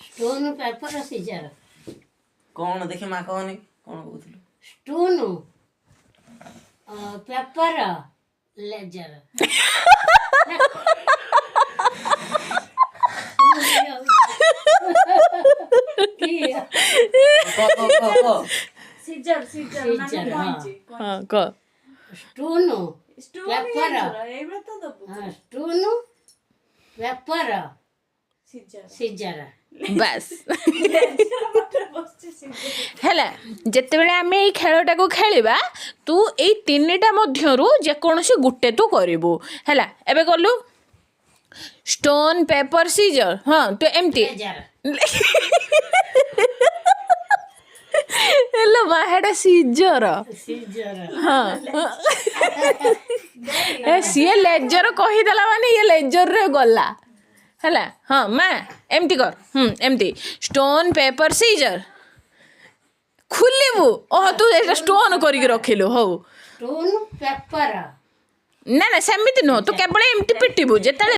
stone paper scissor कौन देखे माँ कहनी कौन कहूँ stone paper laser scissor scissor scissor, हाँ कह स्टोन स्टोन पेपर एबे तो दबु स्टोन पेपर सीजर सीजर बास ହେଲା ଯେତେବେଳେ ଆମେ ଏଇ ଖେଳଟାକୁ ଖେଳିବା ତୁ ଏଇ ତିନିଟା ମଧ୍ୟରୁ ଯେକୌଣସି ଗୋଟେ ତୁ କରିବୁ ହେଲା ଏବେ କଲୁ ଷ୍ଟୋନ୍ ପେପର ସିଜର ହଁ ତୁ ଏମିତି लेजर ହେଲୋ ମା ହେଟା ସିଜର सीजर ହଁ ଏ ସିଏ ଲେଜର କହିଦେଲା ମାନେ ଇଏ ଲେଜରରେ ଗଲା ହେଲା ହଁ ମା ଏମିତି କର ଏମିତି ଷ୍ଟୋନ୍ ପେପର ସିଜର ଖୋଲିବୁ ଓହ ତୁ ଏଇଟା ଷ୍ଟୋନ୍ କରିକି ରଖିଲୁ ହଉ स्टोन पेपर ନା ନା ସେମିତି ନୁହଁ ତୁ କେବଳ ଏମିତି ପିଟିବୁ ଯେତେବେଳେ